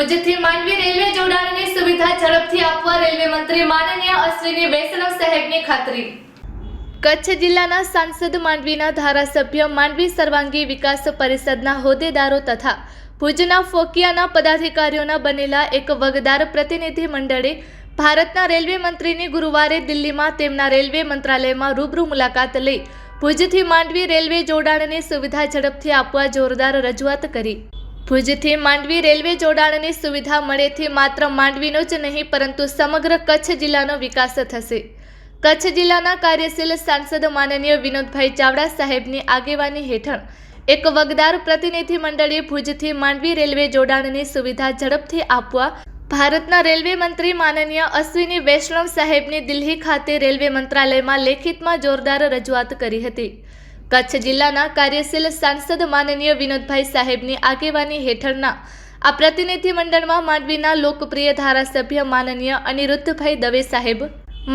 ભુજથી માંડવી રેલવે જોડાણની સુવિધા ઝડપથી આપવા રેલવે મંત્રી માનનીય અશ્વિની વૈષ્ણવ સાહેબની ખાતરી। કચ્છ જિલ્લાના સાંસદ માંડવીના ધારાસભ્ય માંડવી સર્વાંગી વિકાસ પરિષદના હોદ્દેદારો તથા ભુજના ફોકિયાના પદાધિકારીઓના બનેલા એક વગદાર પ્રતિનિધિ મંડળે ભારતના રેલવે મંત્રીની ગુરુવારે દિલ્હીમાં તેમના રેલવે મંત્રાલયમાં રૂબરૂ મુલાકાત લઈ ભુજથી માંડવી રેલવે જોડાણની સુવિધા ઝડપથી આપવા જોરદાર રજૂઆત કરી। ભુજથી માંડવી રેલવે જોડાણની સુવિધા મળેથી માત્ર માંડવીનો જ નહીં પરંતુ સમગ્ર કચ્છ જિલ્લાનો વિકાસ થશે। કચ્છ જિલ્લાના કાર્યશીલ સાંસદ માનનીય વિનોદભાઈ ચાવડા સાહેબની આગેવાની હેઠળ એક વગદાર પ્રતિનિધિ મંડળે ભુજથી માંડવી રેલવે જોડાણની સુવિધા ઝડપથી આપવા ભારતના રેલવે મંત્રી માનનીય અશ્વિની વૈષ્ણવ સાહેબની દિલ્હી ખાતે રેલવે મંત્રાલયમાં લેખિતમાં જોરદાર રજૂઆત કરી હતી। કચ્છ જિલ્લાના કાર્યશીલ સાંસદ માનનીય વિનોદભાઈ સાહેબની આગેવાની હેઠળના આ પ્રતિનિધિ મંડળમાં માંડવીના લોકપ્રિય ધારાસભ્ય માનનીય અનિરુદ્ધભાઈ દવે સાહેબ,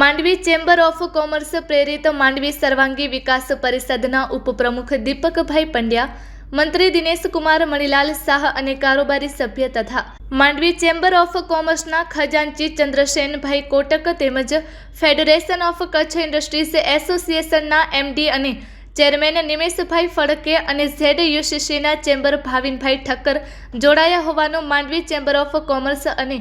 માંડવી ચેમ્બર ઓફ કોમર્સ પ્રેરિત માંડવી સર્વાંગી વિકાસ પરિષદના ઉપપ્રમુખ દીપકભાઈ પંડ્યા, મંત્રી દિનેશકુમાર મણીલાલ શાહ અને કારોબારી સભ્ય તથા માંડવી ચેમ્બર ઓફ કોમર્સના ખજાનચી ચંદ્રસેનભાઈ કોટક તેમજ ફેડરેશન ઓફ કચ્છ ઇન્ડસ્ટ્રીઝ એસોસિએશનના એમડી અને ચેરમેન નિમેશભાઈ ફડકે અને ZUCCના ચેમ્બર ભાવિનભાઈ ઠક્કર જોડાયા હોવાનું માંડવી ચેમ્બર ઓફ કોમર્સ અને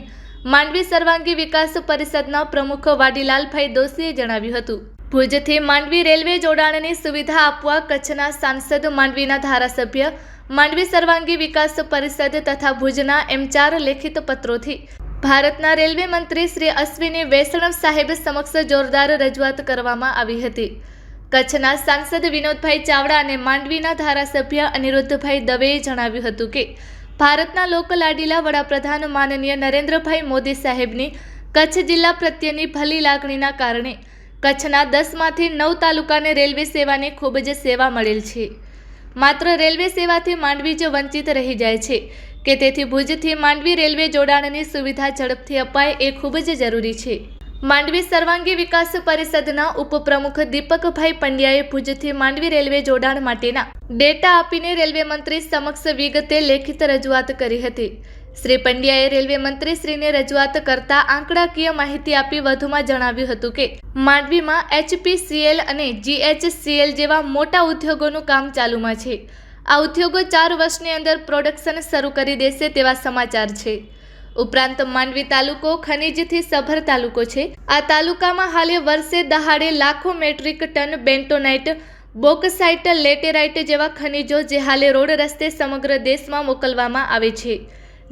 માંડવી સર્વાંગી વિકાસ પરિષદના પ્રમુખ વાડીલાલભાઈ દોશીએ જણાવ્યું હતું। ભુજથી માંડવી રેલવે જોડાણની સુવિધા આપવા કચ્છના સાંસદ, માંડવીના ધારાસભ્ય, માંડવી સર્વાંગી વિકાસ પરિષદ તથા ભુજના એમ 4 લેખિત પત્રોથી ભારતના રેલવે મંત્રી શ્રી અશ્વિની વૈષ્ણવ સાહેબ સમક્ષ જોરદાર રજૂઆત કરવામાં આવી હતી। કચ્છના સાંસદ વિનોદભાઈ ચાવડા અને માંડવીના ધારાસભ્ય અનિરુદ્ધભાઈ દવેએ જણાવ્યું હતું કે ભારતના લોકલાડીલા વડાપ્રધાન માનનીય નરેન્દ્રભાઈ મોદી સાહેબની કચ્છ જિલ્લા પ્રત્યેની ભલી લાગણીના કારણે કચ્છના 10માંથી 9 તાલુકાને રેલવે સેવાની ખૂબ જ સેવા મળેલ છે। માત્ર રેલવે સેવાથી માંડવી જ વંચિત રહી જાય છે કે તેથી ભુજથી માંડવી રેલવે જોડાણની સુવિધા ઝડપથી અપાય એ ખૂબ જ જરૂરી છે। માંડવી સર્વાંગી વિકાસ પરિષદના ઉપપ્રમુખ દીપકભાઈ પંડ્યાએ ભુજથી માંડવી રેલવે જોડાણ માટેના ડેટા આપીને રેલવે મંત્રી સમક્ષ વિગતે લેખિત રજૂઆત કરી હતી। શ્રી પંડ્યાએ રેલવે મંત્રીશ્રીને રજૂઆત કરતા આંકડાકીય માહિતી આપી વધુમાં જણાવ્યું હતું કે માંડવીમાં HPCL અને GHCL જેવા મોટા ઉદ્યોગોનું કામ ચાલુમાં છે। આ ઉદ્યોગો 4 વર્ષની અંદર પ્રોડક્શન શરૂ કરી દેશે તેવા સમાચાર છે। ઉપરાંત માંડવી તાલુકો ખનીજથી સભર તાલુકો છે। આ તાલુકામાં હાલે વર્ષે દહાડે લાખો metric ton bentonite, bauxite, laterite જેવા ખનીજો જે હાલે રોડ રસ્તે સમગ્ર દેશમાં મોકલવામાં આવે છે।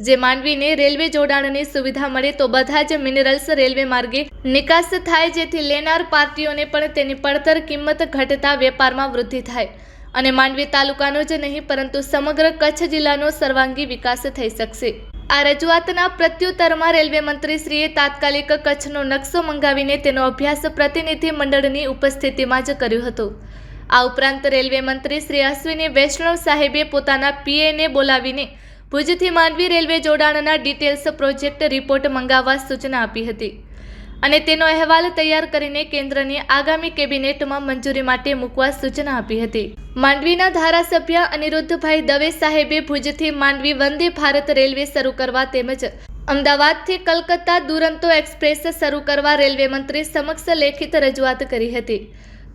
જે માંડવીને રેલવે જોડાણની સુવિધા મળે તો બધા જ મિનરલ્સ રેલવે માર્ગે નિકાસ થાય જેથી લેનાર પાર્ટીઓને પણ તેની પડતર કિંમત ઘટતા વેપારમાં વૃદ્ધિ થાય અને માંડવી તાલુકાનો જ નહીં પરંતુ સમગ્ર કચ્છ જિલ્લાનો સર્વાંગી વિકાસ થઈ શકશે। આ રજૂઆતના પ્રત્યુત્તરમાં રેલવે મંત્રીશ્રીએ તાત્કાલિક કચ્છનો નકશો મંગાવીને તેનો અભ્યાસ પ્રતિનિધિ મંડળની ઉપસ્થિતિમાં જ કર્યો હતો। આ ઉપરાંત રેલવે મંત્રી શ્રી અશ્વિની વૈષ્ણવ સાહેબે પોતાના PAને બોલાવીને ભુજથી માંડવી રેલવે જોડાણના ડિટેલ્સ પ્રોજેક્ટ રિપોર્ટ મંગાવવા સૂચના આપી હતી અને તેનો અહેવાલ તૈયાર કરીને કેન્દ્રની આગામી કેબિનેટમાં મંજૂરી માટે મૂકવા સૂચના આપી હતી। માંડવીના ધારાસભ્ય અનિરુદ્ધભાઈ દવે સાહેબે ભુજથી માંડવી વંદે ભારત રેલવે શરૂ કરવા તેમજ અમદાવાદથી કલકત્તા દુરંતો એક્સપ્રેસ શરૂ કરવા રેલવે મંત્રી સમક્ષ લેખિત રજૂઆત કરી હતી।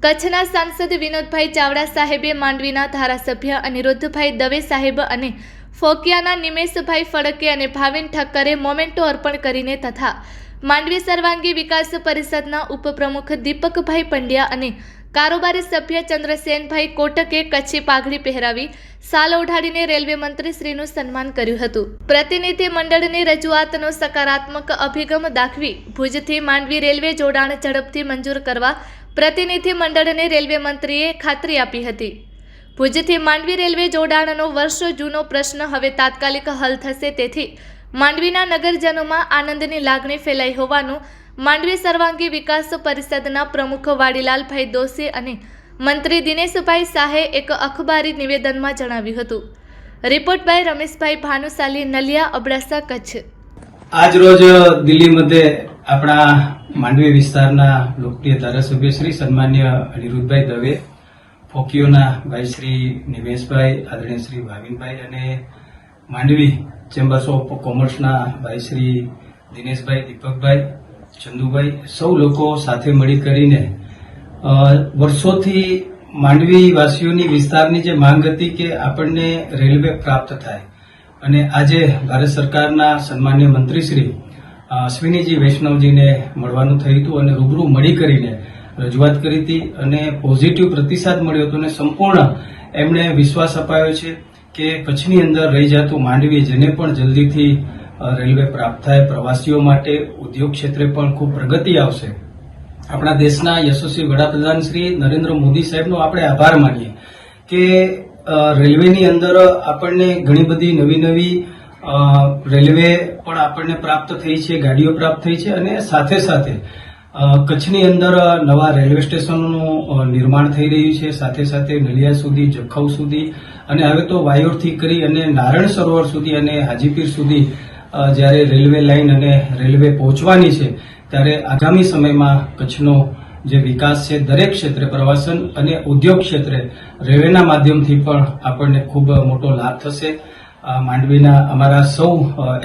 કચ્છના સાંસદ વિનોદભાઈ ચાવડા સાહેબે માંડવીના ધારાસભ્ય અનિરુદ્ધભાઈ દવે સાહેબ અને ફોકિયાના નિમેશભાઈ ફડકે અને ભાવિન ઠક્કરે મોમેન્ટો અર્પણ કરીને તથા માંડવી સર્વાંગી વિકાસ પરિષદના ઉપપ્રમુખ દીપકભાઈ પંડ્યા અને કારોબારી સભ્ય ચંદ્રસેનભાઈ કોટકે કચ્છી પાઘડી પહેરાવી શાલ ઓઢાડીને રેલવે મંત્રીશ્રીનું સન્માન કર્યું હતું। પ્રતિનિધિ મંડળની રજૂઆતનો સકારાત્મક અભિગમ દાખવી ભુજથી માંડવી રેલવે જોડાણ ઝડપથી મંજૂર કરવા પ્રતિનિધિ મંડળને રેલવે મંત્રીએ ખાતરી આપી હતી। ભુજથી માંડવી રેલવે જોડાણનો વર્ષો જૂનો પ્રશ્ન હવે તાત્કાલિક હલ થશે તેથી માંડવીના નગરજનોમાં આનંદની લાગણી ફેલાઈ હોવાનું માંડવી સર્વાંગી વિકાસ પરિષદના પ્રમુખ વાડીલાલભાઈ દોશી અને મંત્રી દિનેશભાઈ શાહે એક અખબારી નિવેદનમાં જણાવ્યું હતું। Report by Rameshbhai Bhanushali, Naliya, Abdasa, Kutch. આજ રોજ દિલ્હી મધ્યે આપણા માંડવી વિસ્તારના લોકપ્રિય ધારાસભ્ય શ્રી સન્માન્ય અનિરુદ્ધભાઈ દવે, ફોકીઓના ભાઈ શ્રી નિમેશભાઈ, આદરણીય શ્રી ભાવિનભાઈ અને માંડવી ચેમ્બર્સ ઓફ કોમર્સના ભાઈ શ્રી દિનેશભાઈ, દીપકભાઈ, ચંદુભાઈ સૌ લોકો સાથે મળી કરીને વર્ષોથી માંડવી વાસીઓની વિસ્તારની જે માંગ હતી કે આપણને રેલવે પ્રાપ્ત થાય અને આજે ભારત સરકારના સન્માનીય મંત્રી શ્રી અશ્વિનીજી વૈષ્ણવજીને મળવાનું થયું હતું અને રૂબરૂ મળી કરીને રજૂઆત કરી હતી અને પોઝિટિવ પ્રતિસાદ મળ્યો હતો અને સંપૂર્ણ એમણે વિશ્વાસ અપાયો છે કે કચ્છની અંદર રહી જતું માંડવી જેને પણ જલ્દીથી રેલવે પ્રાપ્ત થાય, પ્રવાસીઓ માટે ઉદ્યોગ ક્ષેત્રે પણ ખૂબ પ્રગતિ આવશે. આપણા દેશના યશસ્વી વડાપ્રધાન શ્રી નરેન્દ્ર મોદી સાહેબનો આપણે આભાર માનીએ કે રેલવેની અંદર આપણને ઘણી બધી નવી રેલવે પણ આપણને પ્રાપ્ત થઈ છે, ગાડીઓ પ્રાપ્ત થઈ છે અને સાથે સાથે કચ્છની અંદર નવા રેલવે સ્ટેશનોનું નિર્માણ થઈ રહ્યું છે, સાથે સાથે નલિયા સુધી, જખૌ સુધી અને હવે તો વાયોરથી કરી અને નારાયણ સરોવર સુધી અને હાજીપીર સુધી જ્યારે રેલવે લાઇન અને રેલવે પહોંચવાની છે ત્યારે આગામી સમયમાં કચ્છનો જે વિકાસ છે દરેક ક્ષેત્રે, પ્રવાસન અને ઉદ્યોગ ક્ષેત્રે રેલવેના માધ્યમથી પણ આપણને ખૂબ મોટો લાભ થશે. માંડવીના અમારા સૌ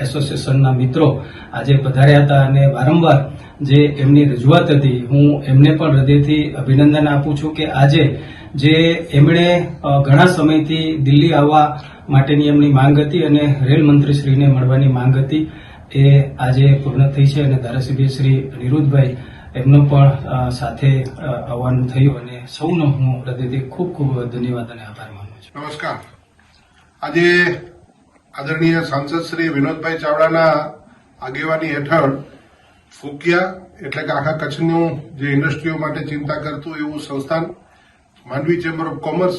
એસોસિએશનના મિત્રો આજે પધાર્યા હતા અને વારંવાર જે એમની રજૂઆત હતી હું એમને પણ હૃદયથી અભિનંદન આપું છું કે આજે જે એમણે ઘણા સમયથી દિલ્હી આવવા માટેની એમની માંગ હતી અને રેલ મંત્રીશ્રીને મળવાની માંગ હતી એ આજે પૂર્ણ થઈ છે અને ધારાસભ્ય શ્રી અનિરુદ્ધભાઈ એમનો પણ સાથે આવવાનું થયું અને સૌનો હું હૃદયથી ખૂબ ખૂબ ધન્યવાદ અને આભાર માનું છું. નમસ્કાર. આજે આદરણીય સાંસદ શ્રી વિનોદભાઈ ચાવડાના આગેવાની હેઠળ ફૂકિયા એટલે કે આખા કચ્છનું જે ઇન્ડસ્ટ્રીઓ માટે ચિંતા કરતું એવું સંસ્થાન માંડવી ચેમ્બર ઓફ કોમર્સ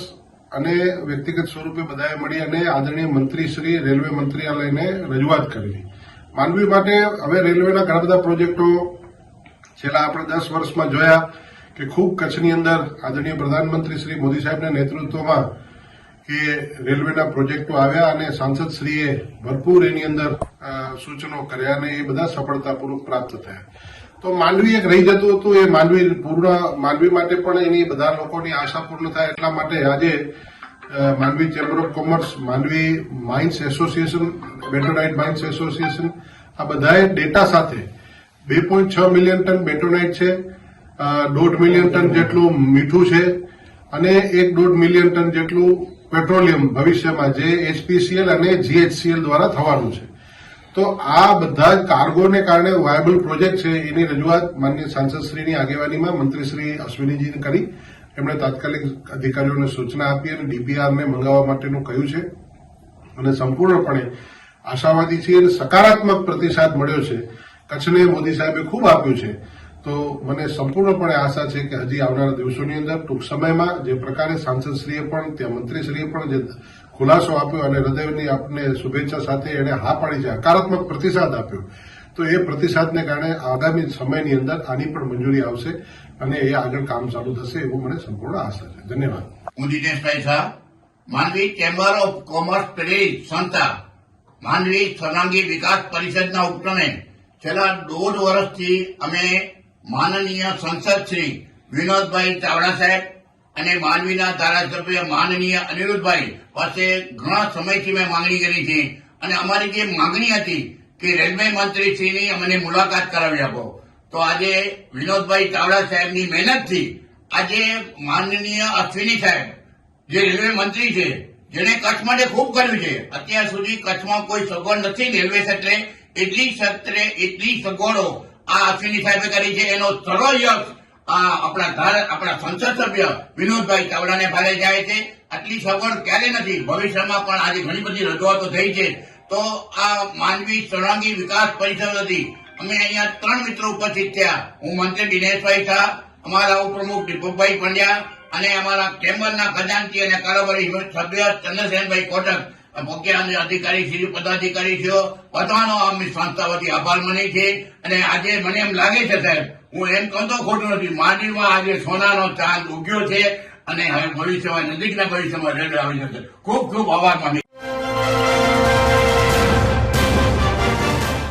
અને વ્યક્તિગત સ્વરૂપે બધાએ મળી અને આદરણીય મંત્રી શ્રી રેલવે મંત્રાલયને રજૂઆત કરેલી. માંડવી માટે હવે રેલવેના ઘણા બધા પ્રોજેક્ટો છેલ્લા આપણે 10 વર્ષમાં જોયા કે ખૂબ કચ્છની અંદર આદરણીય પ્રધાનમંત્રી શ્રી મોદી સાહેબના નેતૃત્વમાં કે રેલવેના પ્રોજેક્ટો આવ્યા અને સાંસદશ્રીએ ભરપૂર એની અંદર સૂચનો કર્યા અને એ બધા સફળતાપૂર્વક પ્રાપ્ત થયા. તો માંડવી એક રહી જતું હતું એ માંડવી માટે પણ એની બધા લોકોની આશા પૂર્ણ થાય એટલા માટે આજે Mandvi chamber of commerce, Mandvi mines association, bentonite mines association આ બધાએ ડેટા સાથે 2.6 મિલિયન ટન બેટોનાઇટ છે, 1.5 મિલિયન ટન જેટલું મીઠું છે અને 1.5 મિલિયન ટન જેટલું પેટ્રોલિયમ ભવિષ્યમાં જે એચપીસીએલ અને જીએચસીએલ દ્વારા થવાનું છે. તો આ બધા જ કાર્ગોને કારણે વાયબલ પ્રોજેક્ટ છે એની રજૂઆત માનનીય સાંસદશ્રીની આગેવાનીમાં મંત્રી શ્રી અશ્વિનીજીને કરી. એમણે તાત્કાલિક અધિકારીઓને સૂચના આપી અને ડીપીઆરને મંગાવવા માટેનું કહ્યું છે અને સંપૂર્ણપણે આશાવાદી છીએ અને સકારાત્મક પ્રતિસાદ મળ્યો છે. કચ્છને મોદી સાહેબે ખૂબ આપ્યું છે. તો મને સંપૂર્ણપણે આશા છે કે હજી આવનારા દિવસોની અંદર ટૂંક સમયમાં જે પ્રકારે સાંસદશ્રીએ પણ ત્યાં મંત્રીશ્રીએ પણ જે ખુલાસો આપ્યો અને હૃદયની આપને શુભેચ્છા સાથે એને હા પાડી છે, હકારાત્મક પ્રતિસાદ આપ્યો, તો એ પ્રતિસાદને કારણે આગામી સમયની અંદર આની પણ મંજૂરી આવશે અને એ આગળ કામ ચાલુ થશે એવું મને સંપૂર્ણ આશા છે. ધન્યવાદ. હું Dineshbhai Shah, Mandvi chamber of commerce પ્રેરિત સંસ્થા માંડવી સર્વાંગી વિકાસ પરિષદના ઉપક્રમે છેલ્લા 1.5 વર્ષથી અમે માનનીય સંસદ શ્રી વિનોદભાઈ ચાવડા સાહેબ અને માંડવીના ધારાસભ્ય માનનીય અનિરુદ્ધભાઈ પાસે ઘણા સમયથી મેં માંગણી કરી છે અને અમારી જે માંગણી હતી કે રેલવે મંત્રીશ્રીની અમને મુલાકાત કરાવી આપો. તો આજે વિનોદભાઈ ચાવડા સાહેબની મહેનતથી આજે માનનીય અશ્વિની સાહેબ જે રેલવે મંત્રી છે જેને કચ્છ માટે ખૂબ કર્યું છે, અત્યાર સુધી કચ્છમાં કોઈ સગવડ નથી રેલવે ક્ષેત્રે, એટલી સગવડો આ અશ્વિની સાહેબે કરી છે. એનો સર્વ યશ આપણા સંસદ સભ્ય વિનોદભાઈ ચાવડાને ભારે જાય છે. આટલી સગવડ ક્યારે નથી, ભવિષ્યમાં પણ આજે ઘણી બધી રજૂઆતો થઈ છે. તો આ માંડવી સર્વાંગી વિકાસ પરિષદ હતી. અમે અહીંયા 3 મિત્રો ઉપસ્થિત થયા. હું મંત્રી દિનેશભાઈ શાહ, અમારા ઉપપ્રમુખ દીપકભાઈ પંડ્યા અને અમારા ચેમ્બરના ખજાનચી અને કારોબારી સભ્ય ચંદ્રસેનભાઈ કોટક, મુખ્ય અધિકારી પદાધિકારીઓ બધાનો અમે સંસ્થા વતી આભાર માની છે. અને આજે મને એમ લાગે છે સાહેબ, હું એમ કહેતો ખોટું નથી, માંડવીમાં આજે સોનાનો ચાંદ ઉગ્યો છે અને હવે ભવિષ્યમાં નજીકના ભવિષ્યમાં રેલવે આવી જશે. ખૂબ ખૂબ આભાર માની